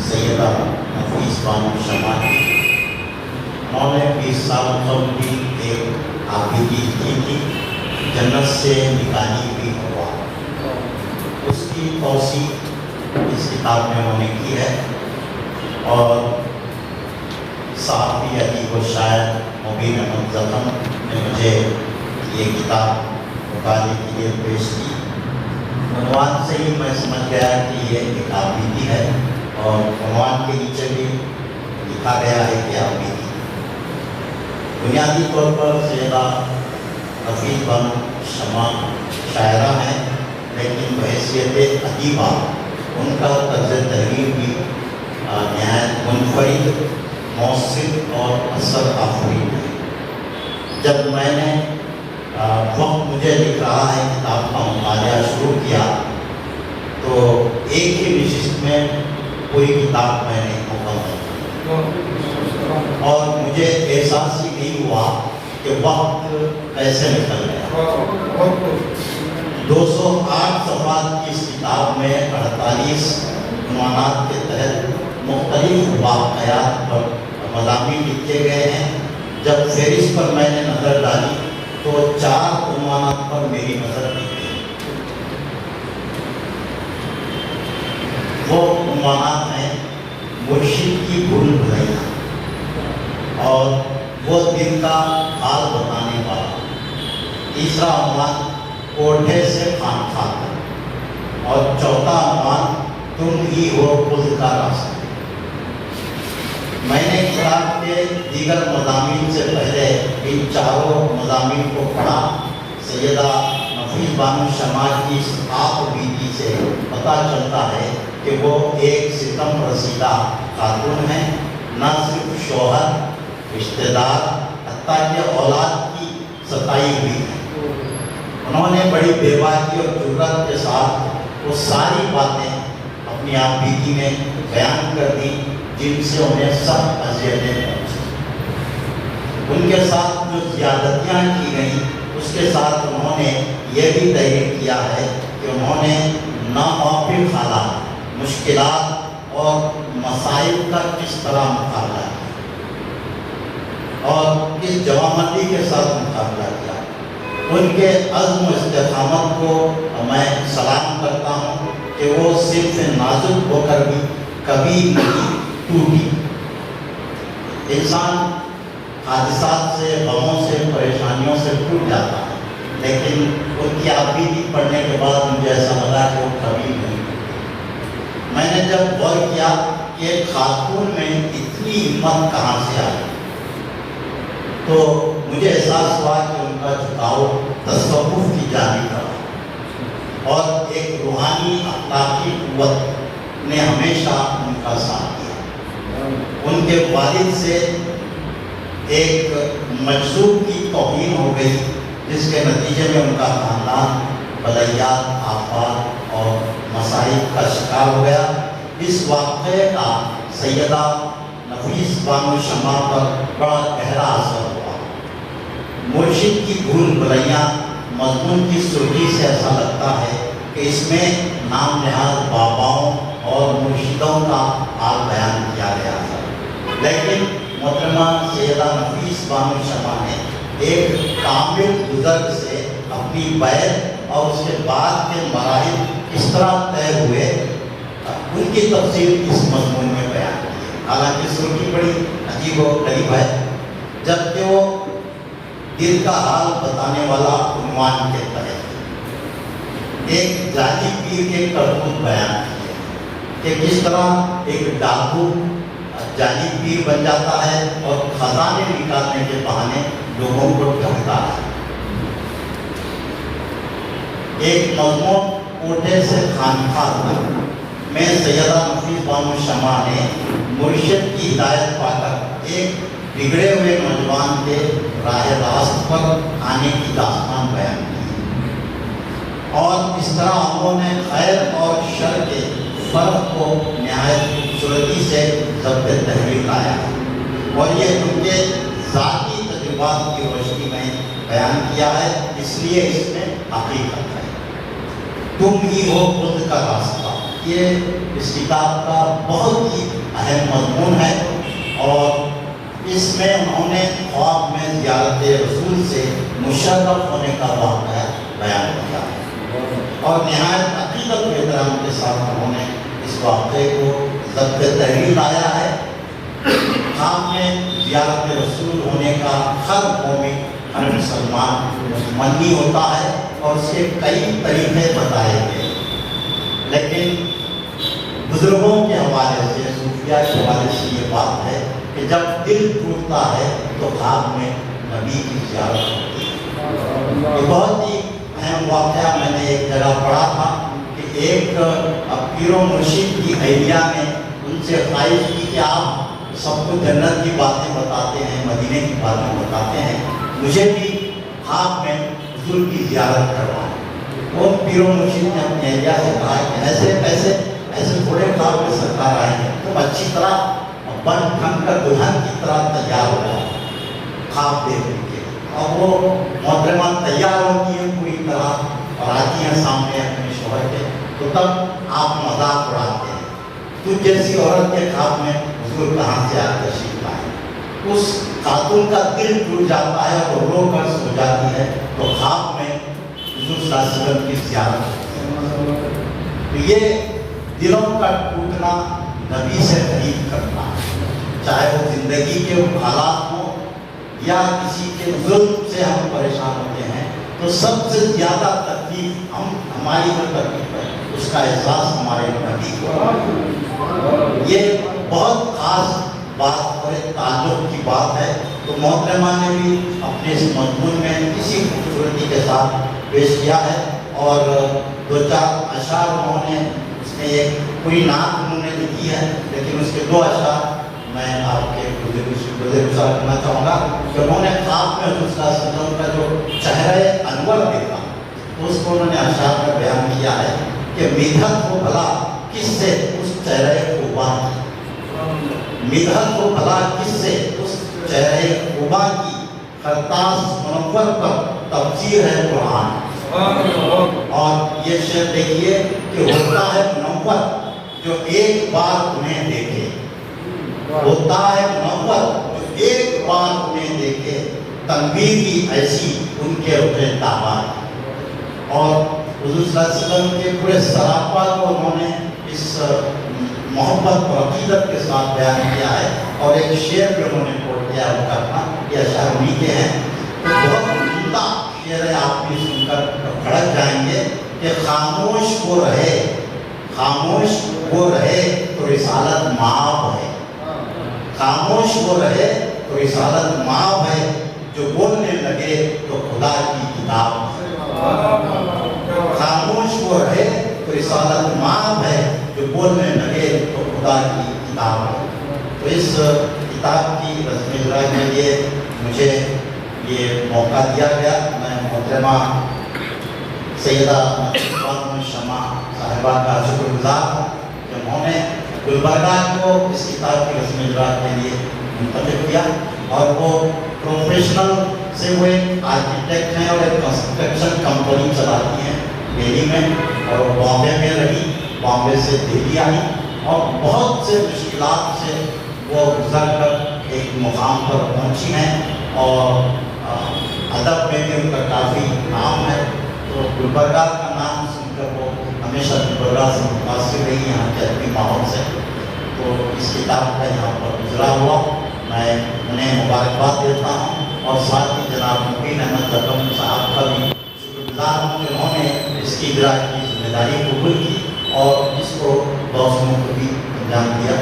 सैयदा नफीस बानो शमा की। उन्होंने 20 साल कबल भी एक आबिदी की थी, जन्नत से निकाली हुई हवा, उसकी तौसीफ इस किताब में उन्होंने की है। और साहबी अदीब व शायर मुबीन अहमद ज़फ़र ने मुझे ये किताब मुताले के लिए पेश की। उन्वान से ही मैं समझ गया कि ये एक आबिदी है, और उन्वान के नीचे भी लिखा गया है कि आबिदी। बुनियादी तौर पर सैयदा नफीस बानो शमा शायरा हैं, लेकिन बहैसियत अदीबा उनका तर्ज़ तहरीर भी नहायत मुनफरिद, मौसिर और असर आफरीन है। जब मैंने वक्त मुझे लिख रहा है किताब का मुताला शुरू किया, तो एक ही नशिस्त में पूरी किताब मैंने मुकम्मल की, और मुझे एहसास ही नहीं हुआ कि वक्त कैसे निकल गया। 208 सफ़हात की इस किताब में 48 उन्वानात के तहत मुख्तलिफ वाक़यात पर मज़ामीन लिखे गए हैं। जब फहरिस्त पर मैंने नज़र डाली तो 4 उन्वानात पर मेरी नज़र टिकी। वो उन्वानात हैं मुर्शिद की भूल भुलैया, और वो दिल का हाल बताने वाला। तीसरा उन्वान कोठे से खानखा तक, और चौथा उन्वान तुम ही हो खुद का रास्ता। मैंने किताब के दीगर मज़ामीन से पहले इन चारों मज़ामीन को पढ़ा। सैयदा नफीस बानो शमा की इस आपबीती से पता चलता है कि वो एक सितम रसीदा खातून है, न सिर्फ शौहर, रिश्तेदार, हत्ता कि औलाद की सताई हुई है। उन्होंने बड़ी बेबाकी और जुर्रत के साथ वो सारी बातें अपनी आपबीती में बयान कर दी जिनसे उन्हें सब अज़ियतें पहुँची। उनके साथ जो ज़्यादतियाँ की गई, उसके साथ उन्होंने ये भी तय किया है कि उन्होंने नामुमकिन हालात, मुश्किलात और मसाइल का किस तरह मुकाबला किया और किस जवामंदी के साथ मुकाबला किया। उनके अज़्म व इस्तिक़ामत को मैं सलाम करता हूँ कि वो सिर्फ नाजुक होकर भी कभी नहीं टूटी। इंसान हादिसात से, गमों से, परेशानियों से टूट जाता है, लेकिन उनकी आपबीती पढ़ने के बाद मुझे ऐसा लगा कि वो कभी नहीं टूटी। मैंने जब गौर किया कि एक खातून में इतनी हिम्मत कहाँ से आई, तो मुझे एहसास हुआ कि उनका झुकाव तसव्वुफ़ की जानिब रहा, और एक रूहानी अखलाकी क़ुव्वत ने हमेशा उनका साथ दिया। उनके वालिद से एक मजसूब की तौहीन हो गई, जिसके नतीजे में उनका ख़ानदान बलैयात, आफात और मसाइब का शिकार हो गया। इस वाक़े का सैयदा नफीस बानो शमा पर बड़ा गहरा असर हुआ। मुर्शिद की भूल भुलैया मज़मून की सुर्खी से ऐसा लगता है कि इसमें नाम नहाद बाबाओं और मुर्शिदों का हाल बयान किया गया था, लेकिन मोहतरमा सैयदा नफीस बानो शमा ने एक कामिल बुज़ुर्ग से अपनी बैत और उसके बाद के मराहिल किस तरह तय हुए, उनकी तफसील इस मज़मून में बयान की है। हालांकि सुर्खी बड़ी अजीब व गरीब है, जबकि वो दिल का हाल बताने वाला उन्वान के तहत एक जाली पीर के करतूत बयान किए कि किस तरह एक डाकू जाली पीर बन जाता है और खजाने निकालने के बहाने लोगों को ठगता है। एक मज़मून कोठे से खानखा में सैयदा नफीस बानो शमा ने मुर्शिद की हिदायत पाकर एक बिगड़े हुए नौजवान के राह रास्त पर आने की दास्तान बयान की, और इस तरह उन्होंने खैर और शर के फ़र्क को नहायत खूबसूरती से ज़ब्त तहरीर लाया, और ये उनके ज़ाती तजुर्बात की रोशनी में बयान किया है, इसलिए इसमें हकीकत है। तुम ही हो खुद का रास्ता, یہ اس کتاب کا بہت ہی اہم مضمون ہے، اور اس میں انہوں نے خواب میں زیارت رسول سے مشرف ہونے کا واقعہ بیان کیا ہے، اور نہایت عقیدت و احترام کے ساتھ انہوں نے اس واقعے کو ضبط تحریر لایا ہے۔ خواب میں زیارت رسول ہونے کا ہر مومن، ہر مسلمان منی ہوتا ہے، اور اس کے کئی طریقے بتائے گئے، لیکن بزرگوں کے حوالے سے، صوفیہ کے حوالے سے یہ بات ہے کہ جب دل ٹوٹتا ہے تو خواب میں نبی کی زیارت ہوتی ہے۔ یہ بہت ہی اہم واقعہ میں نے ایک جگہ پڑھا تھا کہ ایک پیر و مرشد کی اہلیہ نے ان سے خواہش کی کہ آپ سب کو جنت کی باتیں بتاتے ہیں، مدینے کی باتیں بتاتے ہیں، مجھے بھی خواب میں حضور کی زیارت کروائیں۔ وہ پیر و مرشد نے اپنی اہلیہ سے کہا کہ ایسے تھوڑے خواب میں سرکار آئیں گے، تم اچھی طرح بن ٹھن کر دلہن کی طرح تیار ہو جاؤ خواب دیکھ کے۔ اور وہ محترمہ تیار ہوتی ہیں پوری طرح اور آتی ہیں سامنے اپنے شوہر کے، تو تب آپ مذاق اڑاتے ہیں، تو جیسی عورت کے خواب میں حضور کہاں سے آپ تشریف لائے۔ اس خاتون کا دل ٹوٹ جاتا ہے اور رو کر سو جاتی ہے، تو خواب میں حضور صلی اللہ علیہ وسلم کی زیارت ہوتی ہے۔ تو یہ دلوں کا ٹوٹنا نبی سے قریب کرنا ہے، چاہے وہ زندگی کے حالات ہوں یا کسی کے ظلم سے ہم پریشان ہوتے ہیں، تو سب سے زیادہ تکلیف ہماری جو تکلیف ہے اس کا احساس ہمارے نبی کو۔ یہ بہت خاص بات اور ایک تعلق کی بات ہے، تو محترمہ نے بھی اپنے اس مضمون میں اسی خوبصورتی کے ساتھ پیش کیا ہے، اور دو چار اشعار انہوں نے، اس میں ایک پوری نعت انہوں نے لکھی ہے، لیکن اس کے دو اشعار میں آپ کے گزر کرنا چاہوں گا کہ انہوں نے خواب میں حضور صلی اللہ علیہ وسلم کا جو چہرہ انور دیکھا، تو اس کو انہوں نے اشعار میں بیان کیا ہے کہ مدحت ہو بھلا کس سے اس چہرہ خوباں کی، مدحت ہو بھلا کس سے اس چہرہ خوباں کی، خرطاس منور پر تفسیر ہے قرآن۔ اور یہ شعر دیکھیے کہ ہوتا ہے منور جو ایک بار انہیں دیکھے، ہوتا ہے منور جو ایک بار انہیں دیکھے، تنویر کی ایسی ان کے رخ داماد۔ اور حضور صلی اللہ علیہ وسلم کے پورے سراپا کو انہوں نے اس محبت اور عقیدت کے ساتھ بیان کیا ہے، اور ایک شعر بھی انہوں نے کوٹ کیا ہے، وہ کرنا یہ اشعار انہی کے ہیں۔ تو بہت عمدہ شعر ہے، آپ بھی سن کر کھڑک جائیں گے کہ خاموش وہ رہے، خاموش وہ رہے تو رسالت معاب ہے، خاموش وہ رہے تو رسالت معاب ہے، جو بولنے لگے تو خدا کی کتاب ہے، خاموش وہ رہے تو رسالت معاب ہے، جو بولنے لگے تو خدا کی کتاب ہے۔ تو اس کتاب کی رسم اجرا کے لیے مجھے یہ موقع دیا گیا، میں محترمہ سیدہ شمع صاحبہ کا شکر گزار ہوں کہ انہوں نے گلبرگہ کو اس کتاب کی رسم اجرا کے لیے منتخب کیا، اور وہ پروفیشنل سے وہ ایک آرکیٹیکٹ ہیں اور ایک کنسٹرکشن کمپنی چلاتی ہیں دہلی میں، اور وہ بامبے میں رہی، بامبے سے دہلی آئی، اور بہت سے مشکلات سے وہ گزر کر ایک مقام پر پہنچی ہیں، اور ادب میں بھی ان کا کافی نام ہے۔ تو گلبرگہ کا نام سن کر وہ ہمیشہ گلبرگہ سے متاثر رہی، یہاں کے ادبی ماحول سے، تو اس کتاب کا یہاں پر اجرا ہوا، میں انہیں مبارکباد دیتا ہوں، اور ساتھ ہی جناب مبین احمد زکم صاحب کا بھی شکر گزار ہوں کہ انہوں نے اس کی اجرا کی ذمہ داری قبول کی اور اس کو بہت کو بھی انجام دیا۔